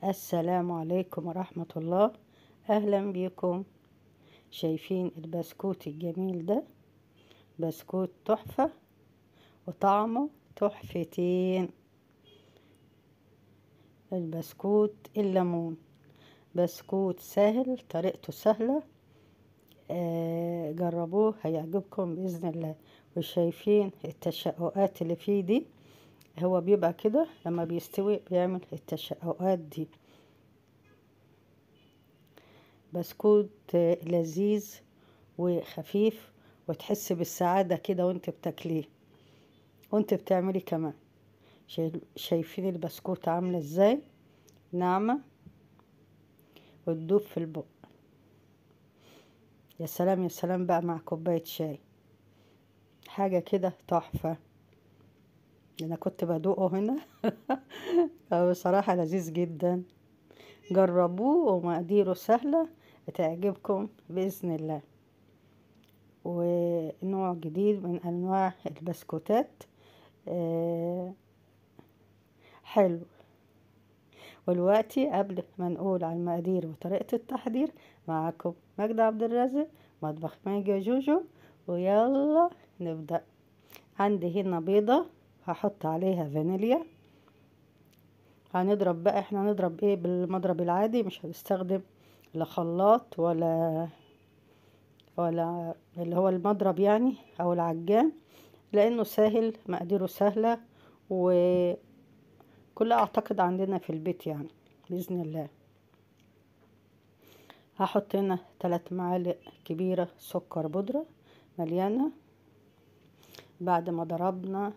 السلام عليكم ورحمة الله. أهلا بكم. شايفين البسكوت الجميل ده؟ بسكوت تحفة وطعمه تحفتين. البسكوت الليمون بسكوت سهل، طريقته سهلة. جربوه هيعجبكم بإذن الله. وشايفين التشققات اللي فيه دي؟ هو بيبقى كده لما بيستوي بيعمل التشققات دي. بسكوت لذيذ وخفيف، وتحس بالسعادة كده وانت بتاكليه وانت بتعملي كمان. شايفين البسكوت عاملة ازاي؟ ناعمة وتدوب في البق. يا سلام يا سلام بقى مع كوباية شاي، حاجة كده تحفة. انا كنت بدوقه هنا بصراحة لذيذ جدا. جربوه ومقاديره سهلة، تعجبكم بإذن الله. ونوع جديد من أنواع البسكوتات حلو. ودلوقتي قبل ما نقول على المقادير وطريقة التحضير، معاكم ماجدة عبد الرازق، مطبخ ماجي جوجو. ويلا نبدأ. عندي هنا بيضة هحط عليها فانيليا. هنضرب بقى، احنا هنضرب ايه بالمضرب العادي، مش هنستخدم لا خلاط ولا اللي هو المضرب يعني او العجان، لانه سهل، مقاديره سهلة وكلها اعتقد عندنا في البيت يعني بإذن الله. هحط هنا 3 معالق كبيرة سكر بودرة مليانة، بعد ما ضربنا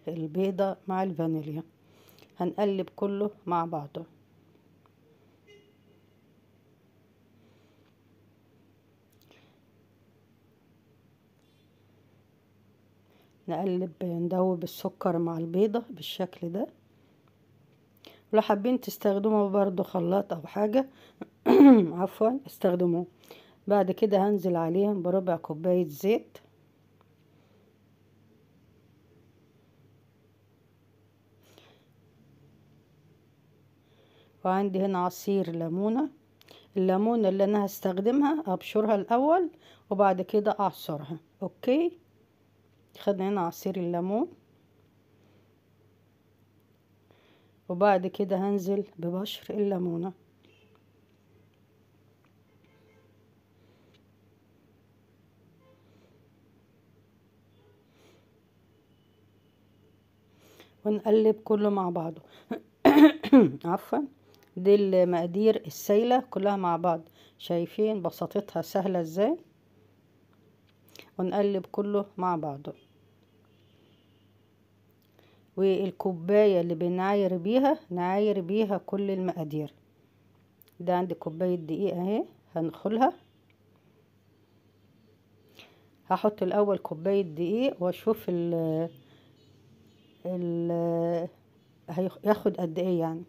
البيضة مع الفانيليا. هنقلب كله مع بعضه. نقلب ندوب السكر مع البيضة بالشكل ده. ولو حابين تستخدموا برضو خلاط او حاجة عفوا استخدموه. بعد كده هنزل عليهم بربع كوباية زيت، وعندي هنا عصير ليمونة. الليمونة اللي انا هستخدمها ابشرها الاول وبعد كده اعصرها. اوكي، خدنا هنا عصير الليمون، وبعد كده هنزل ببشر الليمونة. ونقلب كله مع بعضه عفوا. دي المقادير السايلة كلها مع بعض. شايفين بساطتها سهلة ازاي؟ ونقلب كله مع بعضه. والكوباية اللي بنعاير بيها نعاير بيها كل المقادير. ده عندي كوباية دقيق اهي هندخلها. هحط الاول كوباية دقيق واشوف ال هياخد قد ايه يعني.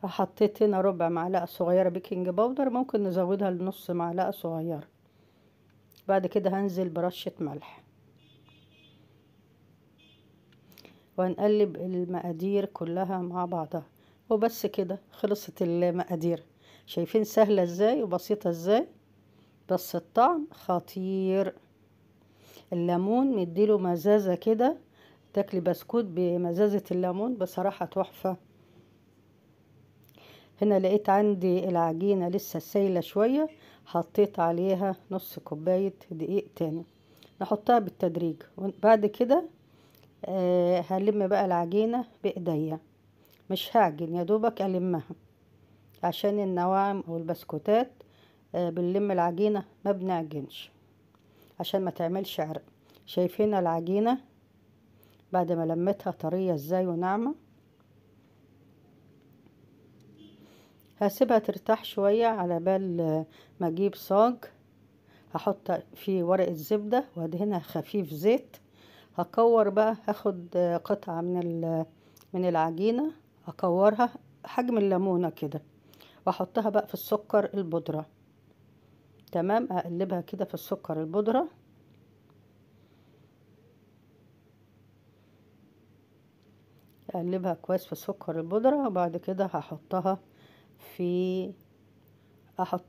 حطيت هنا ربع معلقة صغيرة بيكنج باودر، ممكن نزودها لنص معلقة صغيرة. بعد كده هنزل برشة ملح، وهنقلب المقادير كلها مع بعضها. وبس كده خلصت المقادير. شايفين سهلة ازاي وبسيطة ازاي، بس الطعم خطير. الليمون مديله مزازة كده، تاكلي بسكوت بمزازة الليمون بصراحة تحفة. هنا لقيت عندي العجينة لسه سايلة شوية، حطيت عليها نص كوباية دقيق تاني. نحطها بالتدريج. وبعد كده هلم بقى العجينة بإيديا، مش هعجن، يا دوبك ألمها عشان النواعم او البسكوتات بنلم العجينة ما بنعجنش عشان ما تعملش عرق. شايفين العجينة بعد ما لمتها طرية ازاي وناعمة؟ هسيبها ترتاح شوية على بال ما اجيب صاج. هحط فيه ورقة زبدة وادهنها خفيف زيت. هكور بقى، هاخد قطعة من العجينة، اكورها حجم الليمونة كده، واحطها بقى في السكر البودرة. تمام، اقلبها كده في السكر البودرة. اقلبها كويس في سكر البودرة، وبعد كده هحطها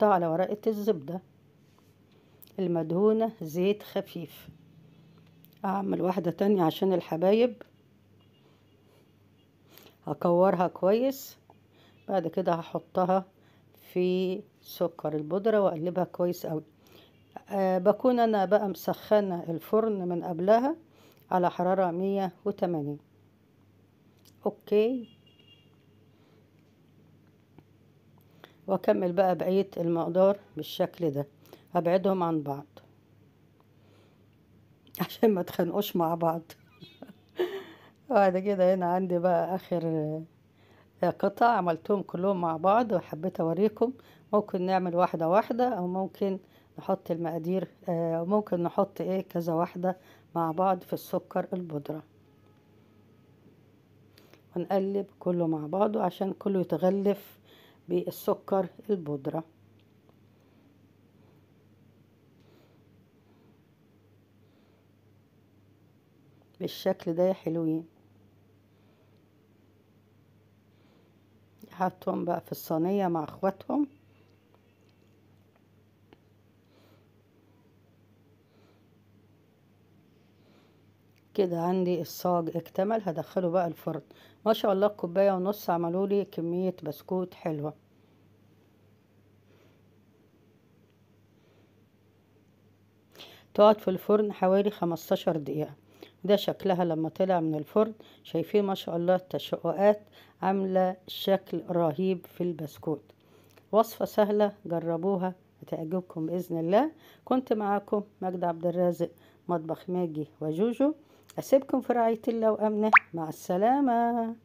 على ورقة الزبدة المدهونة زيت خفيف. اعمل واحدة تانية عشان الحبايب. هكورها كويس، بعد كده هحطها في سكر البودرة واقلبها كويس قوي. بكون انا بقى مسخنة الفرن من قبلها على حرارة 180. اوكي، واكمل بقى بقية المقدار بالشكل ده. هبعدهم عن بعض عشان ما تخنقوش مع بعض. بعد كده هنا عندي بقى اخر قطع عملتهم كلهم مع بعض وحبيت اوريكم. ممكن نعمل واحدة واحدة، او ممكن نحط المقادير، او ممكن نحط كذا واحدة مع بعض في السكر البودرة، ونقلب كله مع بعضه عشان كله يتغلف بالسكر البودرة بالشكل ده يا حلوين. حطهم بقى في الصينية مع اخواتهم. كده عندي الصاج اكتمل، هدخله بقى الفرن. ما شاء الله، كوباية ونص عملوا لي كمية بسكوت حلوة. تقعد في الفرن حوالي 15 دقيقة. ده شكلها لما طلع من الفرن. شايفين ما شاء الله التشققات عاملة شكل رهيب في البسكوت. وصفة سهلة، جربوها هتعجبكم بإذن الله. كنت معاكم ماجدة عبد الرازق، مطبخ ماجي وجوجو. أسيبكم في رعاية الله وأمنه. مع السلامة.